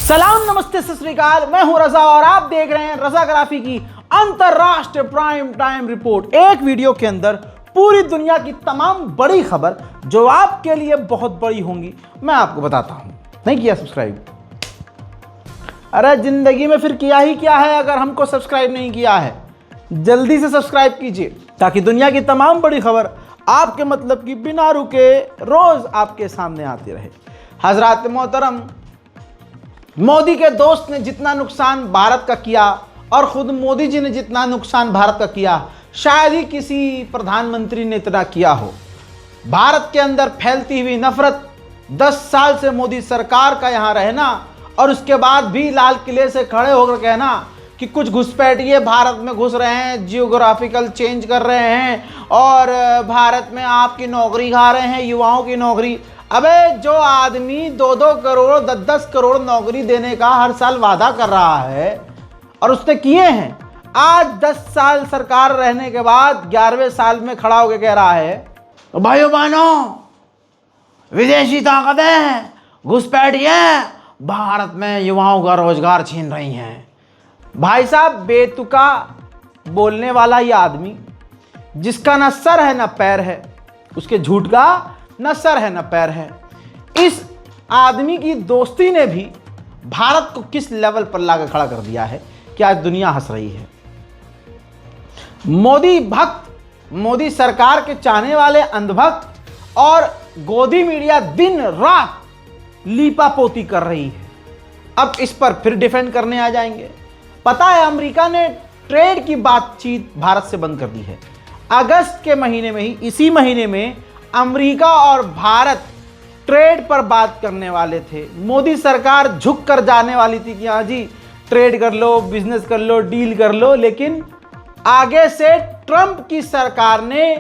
सलाम, नमस्ते, सत श्री अकाल। मैं हूं रजा और आप देख रहे हैं रजाग्राफी की अंतरराष्ट्रीय प्राइम टाइम रिपोर्ट। एक वीडियो के अंदर पूरी दुनिया की तमाम बड़ी खबर जो आपके लिए बहुत बड़ी होंगी मैं आपको बताता हूं। नहीं किया सब्सक्राइब? अरे जिंदगी में फिर किया ही क्या है अगर हमको सब्सक्राइब नहीं किया है। जल्दी से सब्सक्राइब कीजिए ताकि दुनिया की तमाम बड़ी खबर आपके मतलब की बिना रुके रोज आपके सामने आती रहे। हजरात मोहतरम, मोदी के दोस्त ने जितना नुकसान भारत का किया और खुद मोदी जी ने जितना नुकसान भारत का किया, शायद ही किसी प्रधानमंत्री ने इतना किया हो। भारत के अंदर फैलती हुई नफरत, 10 साल से मोदी सरकार का यहाँ रहना और उसके बाद भी लाल किले से खड़े होकर कहना कि कुछ घुसपैठिए भारत में घुस रहे हैं, जियोग्राफिकल चेंज कर रहे हैं और भारत में आपकी नौकरी खा रहे हैं, युवाओं की नौकरी। अबे जो आदमी 2-2 करोड़ 10-10 करोड़ नौकरी देने का हर साल वादा कर रहा है और उसने किए हैं, आज 10 साल सरकार रहने के बाद 11वें साल में खड़ा होकर कह रहा है भाइयों बहनों, विदेशी ताकतें घुसपैठिए भारत में युवाओं का रोजगार छीन रही हैं। भाई साहब, बेतुका बोलने वाला ये आदमी जिसका ना सर है ना पैर है, उसके झूठ का न सर है न पैर है, इस आदमी की दोस्ती ने भी भारत को किस लेवल पर लाकर खड़ा कर दिया है कि आज दुनिया हंस रही है। मोदी भक्त, मोदी सरकार के चाहने वाले अंधभक्त और गोदी मीडिया दिन रात लीपापोती कर रही है। अब इस पर फिर डिफेंड करने आ जाएंगे। पता है, अमेरिका ने ट्रेड की बातचीत भारत से बंद कर दी है। अगस्त के महीने में ही, इसी महीने में अमेरिका और भारत ट्रेड पर बात करने वाले थे। मोदी सरकार झुक कर जाने वाली थी कि हाँ जी ट्रेड कर लो, बिजनेस कर लो, डील कर लो, लेकिन आगे से ट्रंप की सरकार ने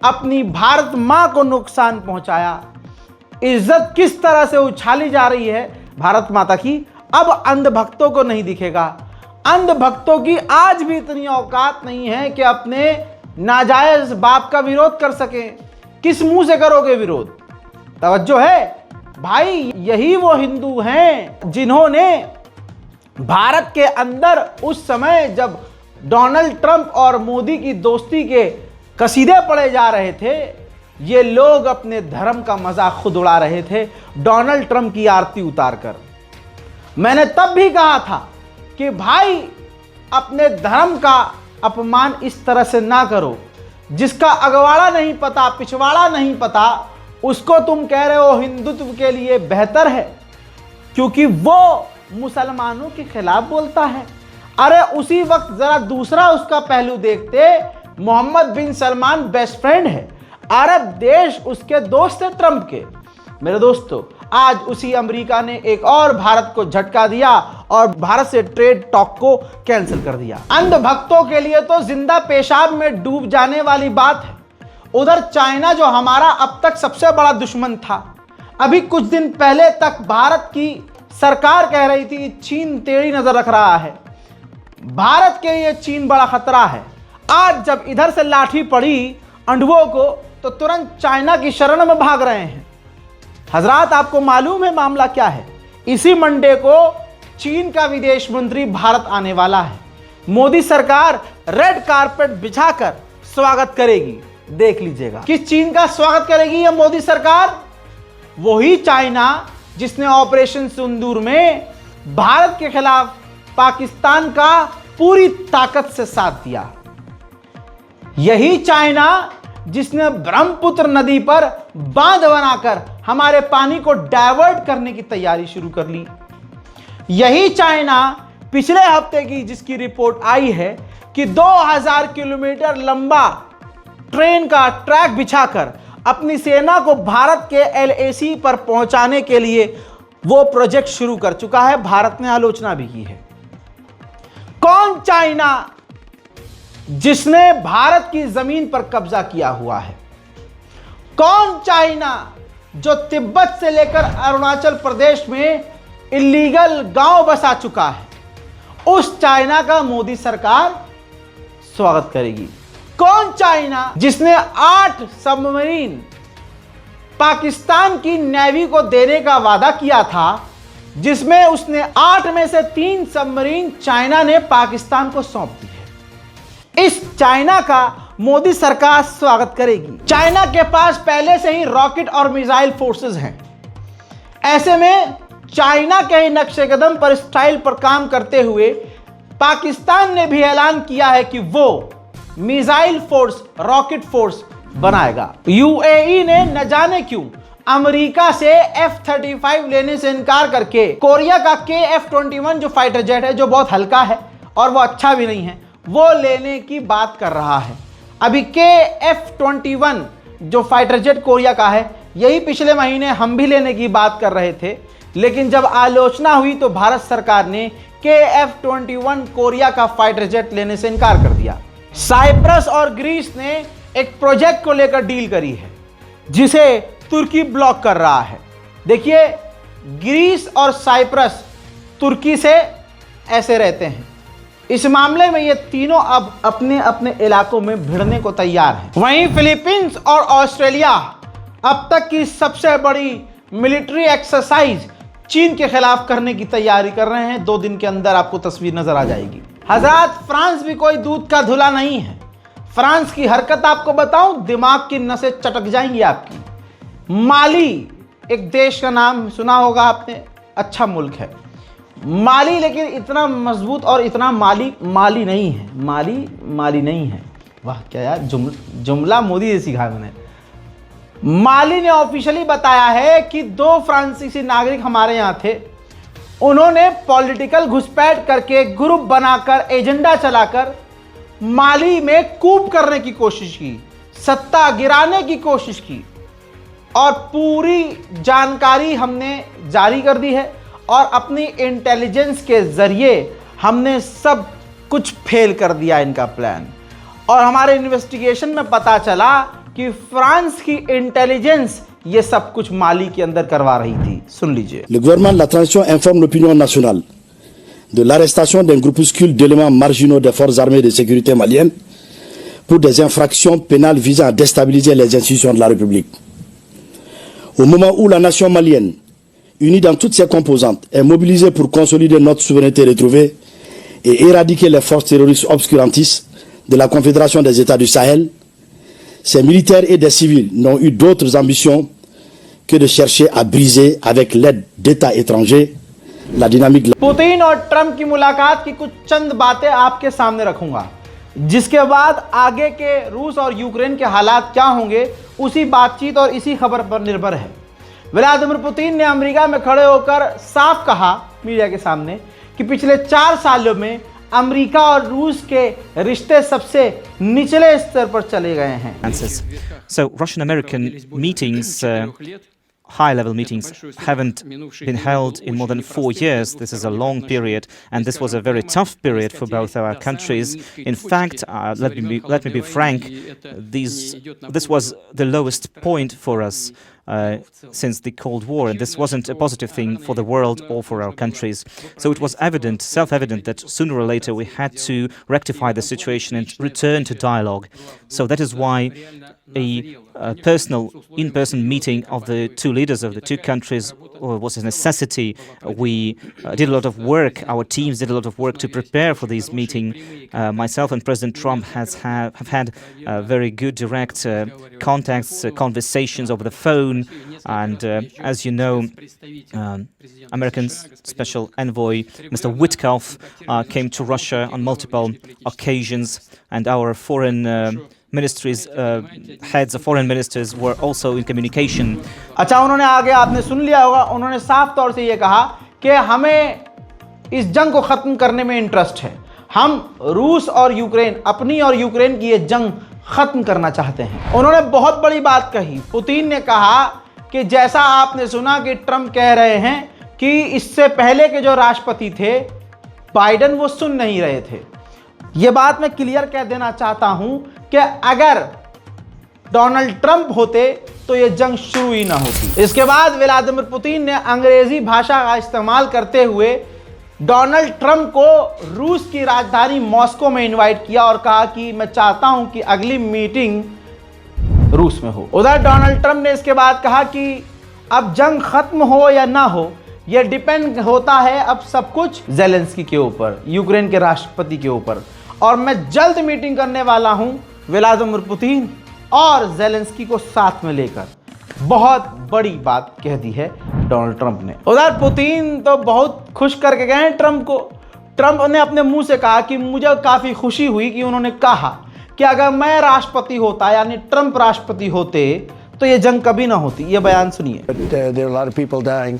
अपनी भारत मां को नुकसान पहुंचाया। इज्जत किस तरह से उछाली जा रही है भारत माता की, अब अंधभक्तों को नहीं दिखेगा। अंधभक्तों की आज भी इतनी औकात नहीं है कि अपने नाजायज बाप का विरोध कर सकें। किस मुंह से करोगे विरोध? तवज्जो है भाई, यही वो हिंदू हैं जिन्होंने भारत के अंदर उस समय जब डोनाल्ड ट्रंप और मोदी की दोस्ती के कसीदे पढ़े जा रहे थे, ये लोग अपने धर्म का मजाक खुद उड़ा रहे थे डोनाल्ड ट्रंप की आरती उतारकर। मैंने तब भी कहा था कि भाई अपने धर्म का अपमान इस तरह से ना करो। जिसका अगवाड़ा नहीं पता, पिछवाड़ा नहीं पता, उसको तुम कह रहे हो हिंदुत्व के लिए बेहतर है क्योंकि वो मुसलमानों के खिलाफ बोलता है। अरे उसी वक्त जरा दूसरा उसका पहलू देखते, मोहम्मद बिन सलमान बेस्ट फ्रेंड है, अरब देश उसके दोस्त है ट्रंप के। मेरे दोस्तों, आज उसी अमेरिका ने एक और भारत को झटका दिया और भारत से ट्रेड टॉक को कैंसिल कर दिया। अंधभक्तों के लिए तो जिंदा पेशाब में डूब जाने वाली बात है। उधर चाइना जो हमारा अब तक सबसे बड़ा दुश्मन था, अभी कुछ दिन पहले तक भारत की सरकार कह रही थी चीन टेढ़ी नजर रख रहा है, भारत के लिए चीन बड़ा खतरा है। आज जब इधर से लाठी पड़ी अंडुओं को तो तुरंत चाइना की शरण में भाग रहे हैं। हजरात, आपको मालूम है मामला क्या है? इसी मंडे को चीन का विदेश मंत्री भारत आने वाला है। मोदी सरकार रेड कारपेट बिछाकर स्वागत करेगी, देख लीजिएगा। किस चीन का स्वागत करेगी यह मोदी सरकार? वही चाइना जिसने ऑपरेशन सिंदूर में भारत के खिलाफ पाकिस्तान का पूरी ताकत से साथ दिया। यही चाइना जिसने ब्रह्मपुत्र नदी पर बांध बनाकर हमारे पानी को डाइवर्ट करने की तैयारी शुरू कर ली। यही चाइना पिछले हफ्ते की जिसकी रिपोर्ट आई है कि 2000 किलोमीटर लंबा ट्रेन का ट्रैक बिछाकर अपनी सेना को भारत के LAC पर पहुंचाने के लिए वो प्रोजेक्ट शुरू कर चुका है। भारत ने आलोचना भी की है। कौन चाइना जिसने भारत की जमीन पर कब्जा किया हुआ है? कौन चाइना जो तिब्बत से लेकर अरुणाचल प्रदेश में इलीगल गांव बसा चुका है? उस चाइना का मोदी सरकार स्वागत करेगी। कौन चाइना जिसने 8 सबमरीन पाकिस्तान की नेवी को देने का वादा किया था, जिसमें उसने 8 में से 3 सबमरीन चाइना ने पाकिस्तान को सौंप दी है। इस चाइना का मोदी सरकार स्वागत करेगी। चाइना के पास पहले से ही रॉकेट और मिसाइल फोर्सेस हैं। ऐसे में चाइना के ही नक्शे कदम पर स्टाइल पर काम करते हुए पाकिस्तान ने भी ऐलान किया है कि वो मिसाइल फोर्स, रॉकेट फोर्स बनाएगा। यूएई ने न जाने क्यों अमेरिका से F-35 लेने से इनकार करके कोरिया का KF-21 जो फाइटर जेट है, जो बहुत हल्का है और वो अच्छा भी नहीं है, वो लेने की बात कर रहा है। अभी KF-21 जो फाइटर जेट कोरिया का है, यही पिछले महीने हम भी लेने की बात कर रहे थे, लेकिन जब आलोचना हुई तो भारत सरकार ने KF-21 कोरिया का फाइटर जेट लेने से इनकार कर दिया। साइप्रस और ग्रीस ने एक प्रोजेक्ट को लेकर डील करी है जिसे तुर्की ब्लॉक कर रहा है। देखिए, ग्रीस और साइप्रस तुर्की से ऐसे रहते हैं। इस मामले में ये तीनों अब अपने अपने इलाकों में भिड़ने को तैयार हैं। वहीं फिलीपींस और ऑस्ट्रेलिया अब तक की सबसे बड़ी मिलिट्री एक्सरसाइज चीन के खिलाफ करने की तैयारी कर रहे हैं। 2 दिन के अंदर आपको तस्वीर नजर आ जाएगी। हजरात, फ्रांस भी कोई दूध का धुला नहीं है। फ्रांस की हरकत आपको बताऊं, दिमाग की नसें चटक जाएंगी आपकी। माली एक देश का नाम सुना होगा आपने, अच्छा मुल्क है माली, लेकिन इतना मजबूत और इतना माली नहीं है। माली नहीं है। वाह क्या यार, जुमला मोदी से सीखा मैंने। माली ने ऑफिशियली बताया है कि 2 फ्रांसीसी नागरिक हमारे यहाँ थे। उन्होंने पॉलिटिकल घुसपैठ करके ग्रुप बनाकर एजेंडा चलाकर माली में कूप करने की कोशिश की, सत्ता गिराने की कोशिश की, और पूरी जानकारी हमने जारी कर दी है और अपनी इंटेलिजेंस के जरिए हमने सब कुछ फेल कर दिया इनका प्लान। और हमारे इन्वेस्टिगेशन में पता चला कि फ्रांस की इंटेलिजेंस ये सब कुछ माली के अंदर करवा रही थी। सुन लीजिए। Le gouvernement de la transition informe l'opinion nationale de l'arrestation d'un groupuscule d'éléments marginaux des forces armées de sécurité maliennes pour des infractions pénales visant à déstabiliser les institutions de la République. Au moment où la nation malienne, unie dans toutes ses composantes, est mobilisée pour consolider notre souveraineté retrouvée et éradiquer les forces terroristes obscurantistes de la Confédération des États du Sahel, ces militaires et des civils n'ont eu d'autres ambitions que de chercher à briser avec l'aide d'États étrangers la dynamique. Putin और Trump की मुलाकात की कुछ चंद बातें आपके सामने रखूंगा, जिसके बाद आगे के रूस और यूक्रेन के हालात क्या होंगे उसी बातचीत और इसी खबर पर निर्भर है। व्लादिमीर पुतिन ने अमेरिका में खड़े होकर साफ कहा मीडिया के सामने कि पिछले 4 सालों में अमेरिका और रूस के रिश्ते सबसे निचले स्तर पर चले गए हैं। So Russian-American meetings, high-level meetings, haven't been held in more than 4 years. This is a long period, and this was a very tough period for both our countries. In fact, let me be frank, this was the lowest point for us since the Cold War, and this wasn't a positive thing for the world or for our countries. So it was evident, self-evident, that sooner or later we had to rectify the situation and return to dialogue. So that is why a personal, in-person meeting of the 2 leaders of the 2 countries was a necessity. We did a lot of work, our teams did a lot of work to prepare for this meeting. Myself and President Trump have had very good direct contacts, conversations over the phone, and as you know, American Special Envoy Mr. Witkoff came to Russia on multiple occasions, and our foreign ministries, heads of foreign ministers were also in communication. अच्छा, उन्होंने आगे आपने सुन लिया होगा, उन्होंने साफ तौर से ये कहा कि हमें इस जंग को ख़त्म करने में इंटरेस्ट है। हम रूस और यूक्रेन, अपनी और यूक्रेन की ये जंग ख़त्म करना चाहते हैं। उन्होंने बहुत बड़ी बात कही। पुतिन ने कहा कि जैसा आपने सुना कि ट्रंप कह रहे हैं कि इससे पहले के जो राष्ट्रपति थे बाइडेन, वो सुन नहीं रहे थे। ये बात मैं क्लियर कह देना चाहता हूं कि अगर डोनाल्ड ट्रंप होते तो ये जंग शुरू ही ना होती। इसके बाद व्लादिमीर पुतिन ने अंग्रेजी भाषा का इस्तेमाल करते हुए डोनाल्ड ट्रंप को रूस की राजधानी मॉस्को में इनवाइट किया और कहा कि मैं चाहता हूं कि अगली मीटिंग रूस में हो। उधर डोनाल्ड ट्रंप ने इसके बाद कहा कि अब जंग खत्म हो या ना हो, ये डिपेंड होता है अब सब कुछ ज़ेलेंस्की के ऊपर, यूक्रेन के राष्ट्रपति के ऊपर। और मैं जल्द मीटिंग करने वाला हूं व्लादिमीर पुतिन और ज़ेलेंस्की को साथ में लेकर। बहुत बड़ी बात कह दी है डोनाल्ड ट्रंप ने। उधर पुतिन तो बहुत खुश करके गए हैं ट्रंप को। ट्रंप ने अपने मुंह से कहा कि मुझे काफ़ी खुशी हुई कि उन्होंने कहा कि अगर मैं राष्ट्रपति होता, यानी ट्रंप राष्ट्रपति होते, तो ये जंग कभी ना होती। ये बयान सुनिए। There are a lot of people dying,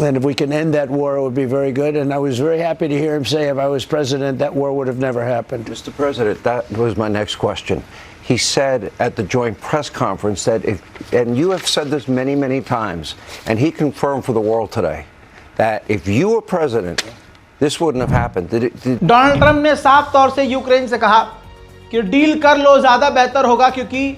and if we can end that war, it would be very good. And I was very happy to hear him say, if I was president, that war would have never happened. Mr. President, that was my next question. He said at the joint press conference that if, and you have said this many, many times, and he confirmed for the world today, that if you were president, this wouldn't have happened. Donald Trump ने साफ तौर से Ukraine से कहा कि deal कर लो, ज्यादा बेहतर होगा, क्योंकि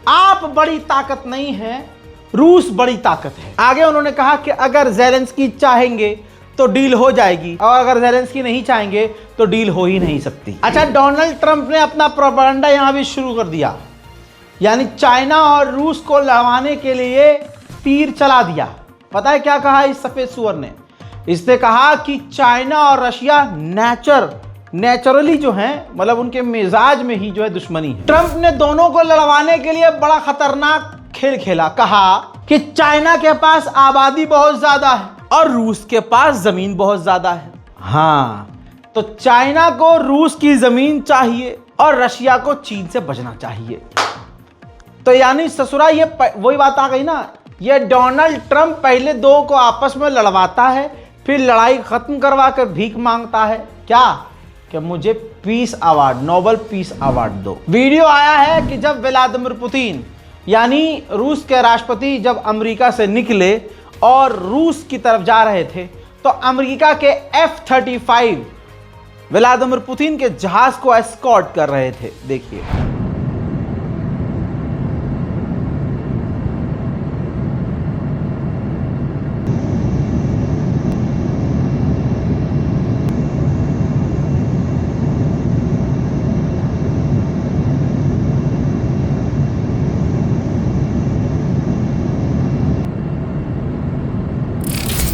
आप बड़ी ताकत नहीं है, रूस बड़ी ताकत है। आगे उन्होंने कहा कि अगर ज़ेलेंस्की चाहेंगे तो डील हो जाएगी, और अगर ज़ेलेंस्की नहीं चाहेंगे तो डील हो ही नहीं सकती। अच्छा, डोनाल्ड ट्रंप ने अपना प्रोपेगेंडा यहां भी शुरू कर दिया, यानी चाइना और रूस को लड़वाने के लिए तीर चला दिया। पता है क्या कहा इस सफेद सुअर ने? इसने कहा कि चाइना और रशिया नेचुरली जो है, मतलब उनके मिजाज में ही जो है दुश्मनी है। ट्रंप ने दोनों को लड़वाने के लिए बड़ा खतरनाक खेल खेला। कहा कि चाइना के पास आबादी बहुत ज्यादा है और रूस के पास जमीन बहुत ज्यादा है। हाँ, तो चाइना को रूस की जमीन चाहिए और रशिया को चीन से बचना चाहिए। तो यानी ससुरा ये वही बात आ गई ना, ये डोनाल्ड ट्रंप पहले दो को आपस में लड़वाता है, फिर लड़ाई खत्म करवा कर भीख मांगता है। क्या कि मुझे peace award, Nobel peace award दो। वीडियो आया है कि जब व्लादिमीर पुतिन यानी रूस के राष्ट्रपति जब अमेरिका से निकले और रूस की तरफ जा रहे थे, तो अमेरिका के F-35 व्लादिमीर पुतिन के जहाज को एस्कॉर्ट कर रहे थे। देखिए,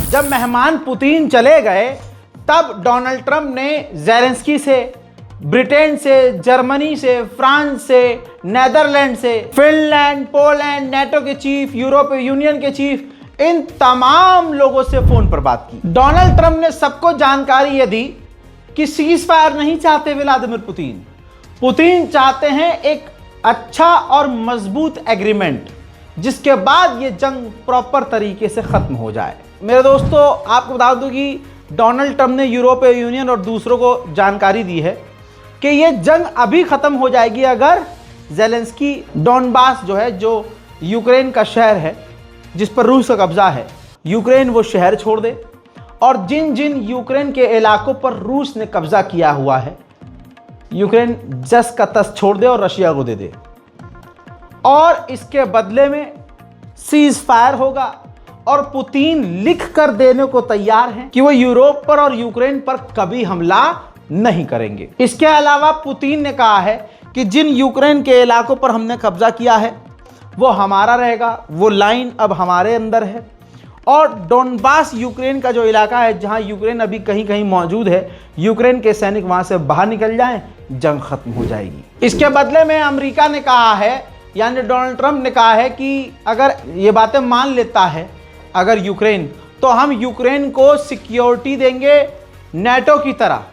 जब मेहमान पुतिन चले गए, तब डोनाल्ड ट्रंप ने ज़ेलेंस्की से, ब्रिटेन से, जर्मनी से, फ्रांस से, नेदरलैंड से, फिनलैंड, पोलैंड, नेटो के चीफ, यूरोपीय यूनियन के चीफ, इन तमाम लोगों से फोन पर बात की। डोनाल्ड ट्रंप ने सबको जानकारी ये दी कि सीज फायर नहीं चाहते व्लादिमीर पुतिन। पुतिन चाहते हैं एक अच्छा और मजबूत एग्रीमेंट, जिसके बाद ये जंग प्रॉपर तरीके से खत्म हो जाए। मेरे दोस्तों, आपको बता दूं कि डोनाल्ड ट्रंप ने यूरोपीय यूनियन और दूसरों को जानकारी दी है कि ये जंग अभी ख़त्म हो जाएगी अगर ज़ेलेंस्की डोनबास जो है, जो यूक्रेन का शहर है जिस पर रूस का कब्जा है, यूक्रेन वो शहर छोड़ दे, और जिन जिन यूक्रेन के इलाकों पर रूस ने कब्जा किया हुआ है, यूक्रेन जस का तस छोड़ दे और रशिया को दे दे। और इसके बदले में सीज फायर होगा, और पुतिन लिख कर देने को तैयार हैं कि वो यूरोप पर और यूक्रेन पर कभी हमला नहीं करेंगे। इसके अलावा पुतिन ने कहा है कि जिन यूक्रेन के इलाकों पर हमने कब्जा किया है वो हमारा रहेगा, वो लाइन अब हमारे अंदर है, और डोनबास यूक्रेन का जो इलाका है जहां यूक्रेन अभी कहीं कहीं मौजूद है, यूक्रेन के सैनिक वहां से बाहर निकल जाएं, जंग खत्म हो जाएगी। इसके बदले में अमेरिका ने कहा है, यानी डोनाल्ड ट्रंप ने कहा है कि अगर ये बातें मान लेता है अगर यूक्रेन, तो हम यूक्रेन को सिक्योरिटी देंगे नेटो की तरह,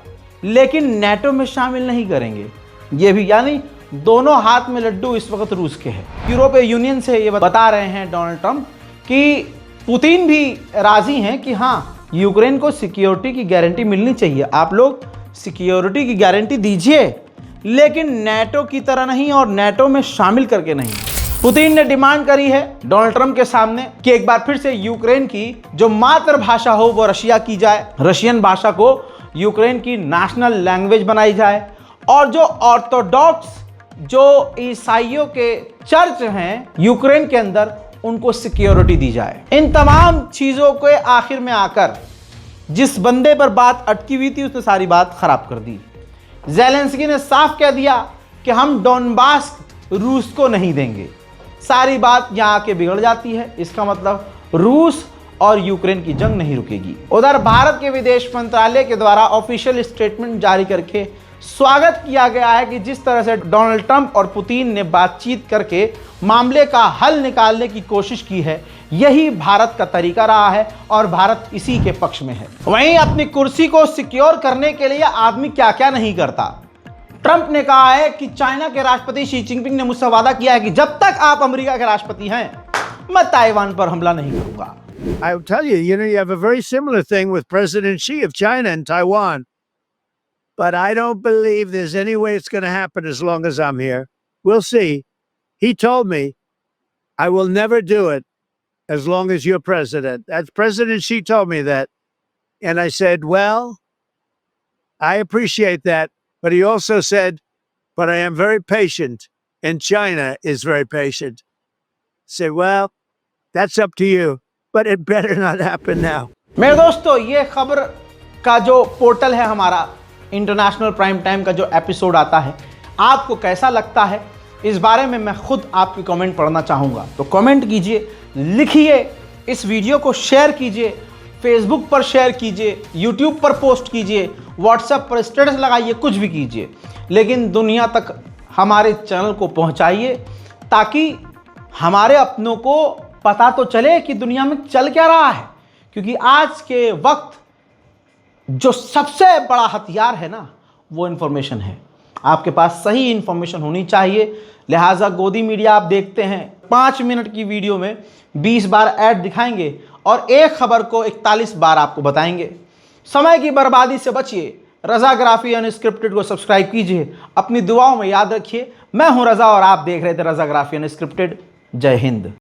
लेकिन नेटो में शामिल नहीं करेंगे। ये भी, यानी दोनों हाथ में लड्डू इस वक्त रूस के हैं। यूरोपीय यूनियन से ये बता रहे हैं डोनाल्ड ट्रंप कि पुतिन भी राजी हैं कि हाँ, यूक्रेन को सिक्योरिटी की गारंटी मिलनी चाहिए, आप लोग सिक्योरिटी की गारंटी दीजिए, लेकिन नेटो की तरह नहीं और नेटो में शामिल करके नहीं। पुतिन ने डिमांड करी है डोनाल्ड ट्रंप के सामने कि एक बार फिर से यूक्रेन की जो मातृभाषा हो वो रशिया की जाए, रशियन भाषा को यूक्रेन की नेशनल लैंग्वेज बनाई जाए, और जो ऑर्थोडॉक्स जो ईसाइयों के चर्च हैं यूक्रेन के अंदर, उनको सिक्योरिटी दी जाए। इन तमाम चीज़ों के आखिर में आकर जिस बंदे पर बात अटकी हुई थी उसने सारी बात खराब कर दी। ज़ेलेंस्की ने साफ कह दिया कि हम डोनबास रूस को नहीं देंगे। सारी बात यहाँ आके बिगड़ जाती है। इसका मतलब रूस और यूक्रेन की जंग नहीं रुकेगी। उधर भारत के विदेश मंत्रालय के द्वारा ऑफिशियल स्टेटमेंट जारी करके स्वागत किया गया है कि जिस तरह से डोनाल्ड ट्रंप और पुतिन ने बातचीत करके मामले का हल निकालने की कोशिश की है, यही भारत का तरीका रहा है और भारत इसी के पक्ष में है। वहीं अपनी कुर्सी को सिक्योर करने के लिए आदमी क्या क्या नहीं करता। ट्रंप ने कहा है कि चाइना के राष्ट्रपति शी जिनपिंग ने मुझसे वादा किया है कि जब तक आप अमेरिका के राष्ट्रपति हैं, मैं ताइवान पर हमला नहीं करूंगा। I will tell you, you have a very similar thing with President Xi of China and Taiwan. But I don't believe there's any way it's going to happen as long as I'm here. We'll see. He told me I will never do it as long as you're president. That's President Xi told me that. And I said, well, I appreciate that. But he also said, but I am very patient. And China is very patient. Say, well, that's up to you. But it better not happen now. मेरे दोस्तों, ये खबर का जो portal है हमारा international prime time का जो एपिसोड आता है, आपको कैसा लगता है इस बारे में मैं खुद आपकी कमेंट पढ़ना चाहूँगा। तो कमेंट कीजिए, लिखिए, इस वीडियो को शेयर कीजिए, फेसबुक पर शेयर कीजिए, यूट्यूब पर पोस्ट कीजिए, व्हाट्सएप पर स्टेटस लगाइए, कुछ भी कीजिए, लेकिन दुनिया तक हमारे चैनल को पहुँचाइए ताकि हमारे अपनों को पता तो चले कि दुनिया में चल क्या रहा है। क्योंकि आज के वक्त जो सबसे बड़ा हथियार है ना, वो इन्फॉर्मेशन है। आपके पास सही इन्फॉर्मेशन होनी चाहिए। लिहाजा गोदी मीडिया आप देखते हैं, 5 मिनट की वीडियो में 20 बार ऐड दिखाएंगे और एक खबर को 41 बार आपको बताएंगे। समय की बर्बादी से बचिए। रज़ाग्राफी अनस्क्रिप्टेड को सब्सक्राइब कीजिए। अपनी दुआओं में याद रखिए। मैं हूं रज़ा और आप देख रहे थे रज़ाग्राफी अनस्क्रिप्टेड। जय हिंद।